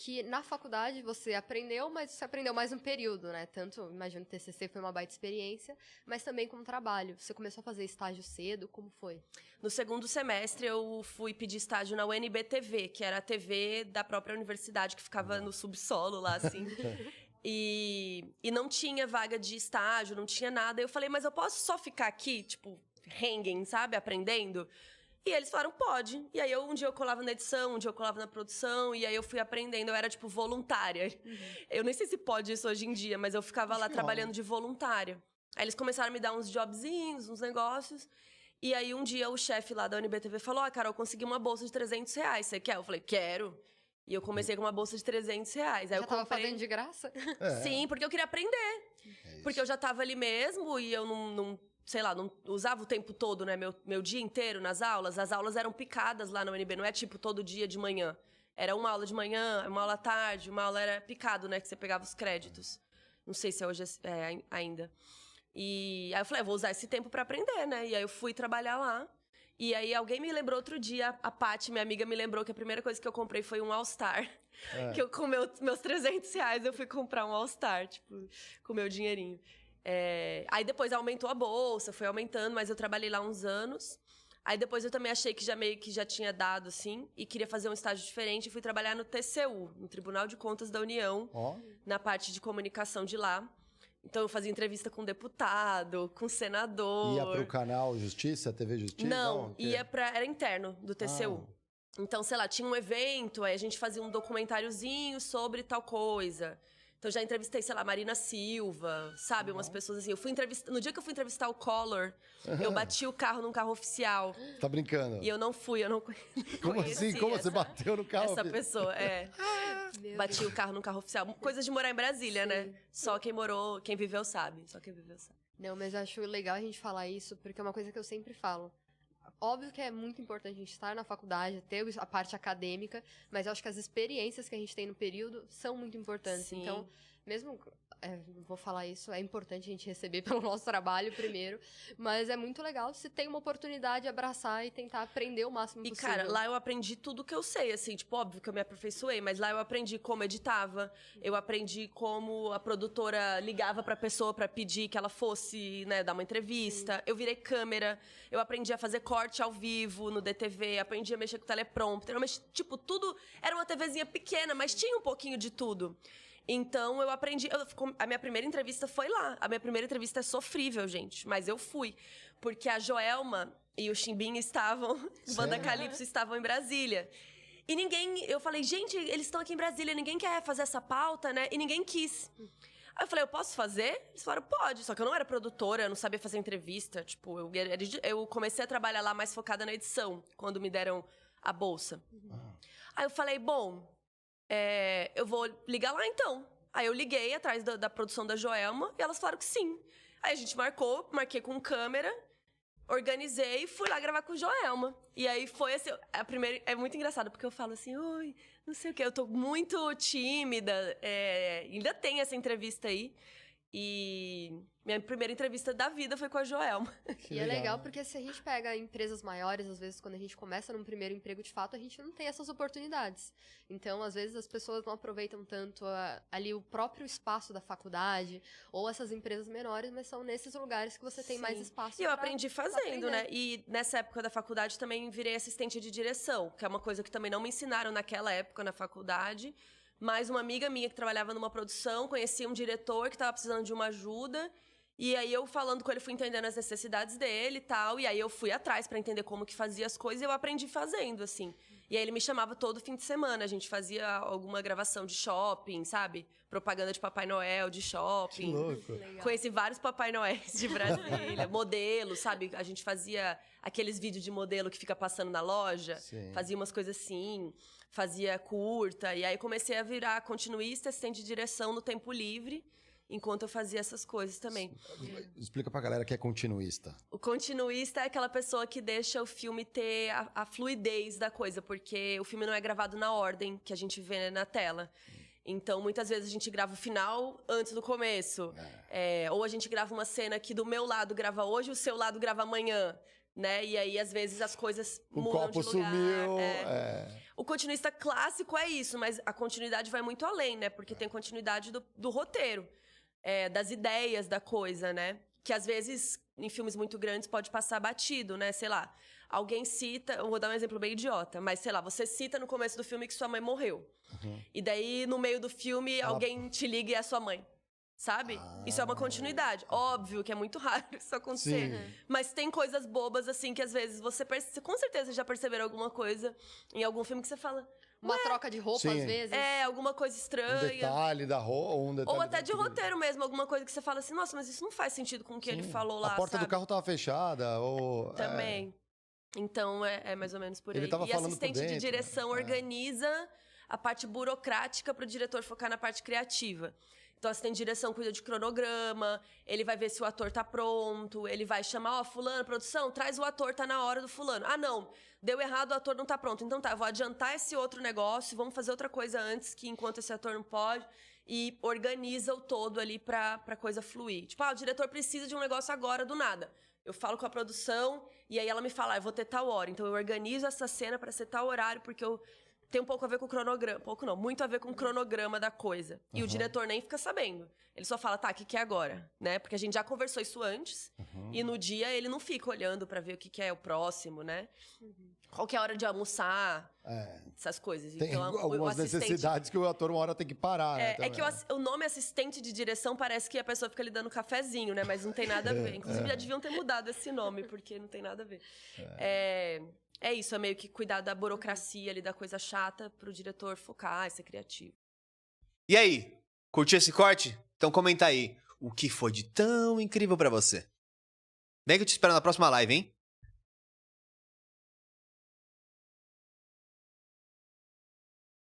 que na faculdade você aprendeu, mas você aprendeu mais um período, né? Tanto, imagino que o TCC foi uma baita experiência, mas também como trabalho. Você começou a fazer estágio cedo, como foi? No segundo semestre, eu fui pedir estágio na UNB-TV, que era a TV da própria universidade, que ficava no subsolo lá, assim. E não tinha vaga de estágio, não tinha nada. Eu falei, mas eu posso só ficar aqui, tipo, hanging, sabe? Aprendendo? E eles falaram, pode. E aí, um dia eu colava na edição, um dia eu colava na produção, e aí eu fui aprendendo. Eu era, tipo, voluntária. Eu nem sei se pode isso hoje em dia, mas eu ficava lá trabalhando de voluntária. Aí eles começaram a me dar uns jobzinhos, uns negócios. E aí, um dia, o chefe lá da UNB-TV falou, Carol, eu consegui uma bolsa de R$300. Você quer? Eu falei, quero. E eu comecei com uma bolsa de R$300. Aí Já eu tava fazendo de graça? Sim, porque eu queria aprender. Porque eu já tava ali mesmo e eu não sei lá, não usava o tempo todo, né? Meu dia inteiro nas aulas. As aulas eram picadas lá na UNB, não é tipo todo dia de manhã. Era uma aula de manhã, uma aula à tarde, uma aula era picado, né? Que você pegava os créditos. Não sei se é hoje ainda. E aí eu falei, vou usar esse tempo pra aprender, né? E aí eu fui trabalhar lá. E aí alguém me lembrou outro dia, a Paty, minha amiga, me lembrou que a primeira coisa que eu comprei foi um All-Star. Que eu, com meus R$300, eu fui comprar um All-Star, tipo, com meu dinheirinho. Aí depois aumentou a bolsa, foi aumentando, mas eu trabalhei lá uns anos. Aí depois eu também achei que já meio que já tinha dado, assim, e queria fazer um estágio diferente. E fui trabalhar no TCU, no Tribunal de Contas da União, na parte de comunicação de lá. Então eu fazia entrevista com deputado, com senador. Ia pro canal Justiça, TV Justiça? Não, era interno do TCU. Então, sei lá, tinha um evento, aí a gente fazia um documentáriozinho sobre tal coisa. Então, já entrevistei, sei lá, Marina Silva, sabe? Umas pessoas assim. No dia que eu fui entrevistar o Collor, eu bati o carro num carro oficial. Tá brincando? E eu não fui, eu não Como assim? Como você bateu no carro? Essa pessoa, bati o carro num carro oficial. Coisa de morar em Brasília, né? Só quem viveu sabe. Só quem viveu sabe. Não, mas eu acho legal a gente falar isso, porque é uma coisa que eu sempre falo. Óbvio que é muito importante a gente estar na faculdade, ter a parte acadêmica, mas eu acho que as experiências que a gente tem no período são muito importantes. Sim. Então, mesmo, vou falar isso, é importante a gente receber pelo nosso trabalho primeiro, mas é muito legal se tem uma oportunidade de abraçar e tentar aprender o máximo possível. E, cara, lá eu aprendi tudo que eu sei, assim, tipo, óbvio que eu me aperfeiçoei, mas lá eu aprendi como editava, eu aprendi como a produtora ligava pra pessoa pra pedir que ela fosse, né, dar uma entrevista. Sim. Eu virei câmera, eu aprendi a fazer corte ao vivo no DTV, aprendi a mexer com teleprompter, tipo, tudo era uma TVzinha pequena, mas tinha um pouquinho de tudo. Então, eu aprendi... A minha primeira entrevista foi lá. A minha primeira entrevista é sofrível, gente. Mas eu fui. Porque a Joelma e o Chimbim estavam... Banda Calypso estavam em Brasília. E ninguém... Eu falei, gente, eles estão aqui em Brasília. Ninguém quer fazer essa pauta, né? E ninguém quis. Aí eu falei, eu posso fazer? Eles falaram, pode. Só que eu não era produtora, eu não sabia fazer entrevista. Tipo, eu comecei a trabalhar lá mais focada na edição. Quando me deram a bolsa. Aí eu falei, bom... eu vou ligar lá, então. Aí eu liguei atrás da produção da Joelma e elas falaram que sim. Aí a gente marquei com câmera, organizei e fui lá gravar com Joelma. E aí foi assim, a primeira... É muito engraçado, porque eu falo assim, oi, não sei o quê, eu tô muito tímida. Ainda tem essa entrevista aí. E minha primeira entrevista da vida foi com a Joelma. E é legal porque se a gente pega empresas maiores, às vezes quando a gente começa num primeiro emprego, de fato, a gente não tem essas oportunidades. Então, às vezes, as pessoas não aproveitam tanto ali o próprio espaço da faculdade ou essas empresas menores, mas são nesses lugares que você tem mais espaço. E eu aprendi fazendo, né? E nessa época da faculdade também virei assistente de direção, que é uma coisa que também não me ensinaram naquela época na faculdade. Mas uma amiga minha que trabalhava numa produção, conhecia um diretor que estava precisando de uma ajuda. E aí eu falando com ele, fui entendendo as necessidades dele e tal. E aí eu fui atrás para entender como que fazia as coisas e eu aprendi fazendo, assim. E aí ele me chamava todo fim de semana. A gente fazia alguma gravação de shopping, sabe? Propaganda de Papai Noel, de shopping. Que louco. Conheci vários Papai Noéis de Brasília. Modelos, sabe? A gente fazia aqueles vídeos de modelo que fica passando na loja. Sim. Fazia umas coisas assim. Fazia curta. E aí comecei a virar continuista, assistente de direção no tempo livre. Enquanto eu fazia essas coisas também. Explica pra galera que é continuista. O continuista é aquela pessoa que deixa o filme ter a fluidez da coisa, porque o filme não é gravado na ordem que a gente vê na tela. Então, muitas vezes a gente grava o final antes do começo. Ou a gente grava uma cena que do meu lado grava hoje, o seu lado grava amanhã. né? E aí, às vezes, as coisas O mudam copo de lugar. sumiu. O continuista clássico é isso, mas a continuidade vai muito além, né? Porque tem continuidade do roteiro, das ideias da coisa, né? Que às vezes, em filmes muito grandes, pode passar batido, né? Sei lá, alguém cita... Eu vou dar um exemplo bem idiota, mas sei lá, você cita no começo do filme que sua mãe morreu. E daí, no meio do filme, alguém te liga e é a sua mãe. Sabe? Isso é uma continuidade. Óbvio que é muito raro isso acontecer. Sim. Mas tem coisas bobas, assim, que às vezes você com certeza já perceberam alguma coisa em algum filme que você fala... Uma troca de roupa, Sim. às vezes. Alguma coisa Um estranha. detalhe da roupa, um detalhe... Ou até de daquilo. roteiro mesmo, alguma coisa que você fala assim, nossa, mas isso não faz sentido com o que ele falou lá, A porta sabe? do carro tava fechada, ou... Também. Então, é mais ou menos por aí. Ele tava E falando por assistente de dentro, direção organiza a parte burocrática para o diretor focar na parte criativa. Então, assistente de direção cuida de cronograma, ele vai ver se o ator tá pronto, ele vai chamar, fulano, produção, traz o ator, tá na hora do fulano. Ah, não, deu errado, o ator não tá pronto. Então tá, eu vou adiantar esse outro negócio, vamos fazer outra coisa antes, que enquanto esse ator não pode, e organiza o todo ali pra coisa fluir. Tipo, o diretor precisa de um negócio agora, do nada. Eu falo com a produção, e aí ela me fala, eu vou ter tal hora. Então eu organizo essa cena pra ser tal horário, porque eu... Tem um pouco a ver com o cronograma. Pouco não, muito a ver com o cronograma da coisa. E o diretor nem fica sabendo. Ele só fala, tá, o que é agora? Né? Porque a gente já conversou isso antes. E no dia ele não fica olhando pra ver o que é o próximo, né? Qual que é a hora de almoçar? Essas coisas. Tem então, algumas necessidades que o ator uma hora tem que parar, né? É que o nome assistente de direção parece que a pessoa fica lhe dando cafezinho, né? Mas não tem nada a ver. Inclusive, já deviam ter mudado esse nome, porque não tem nada a ver. É isso, é meio que cuidar da burocracia ali, da coisa chata, pro diretor focar e ser criativo. E aí, curtiu esse corte? Então comenta aí, o que foi de tão incrível pra você? Vem que eu te espero na próxima live, hein?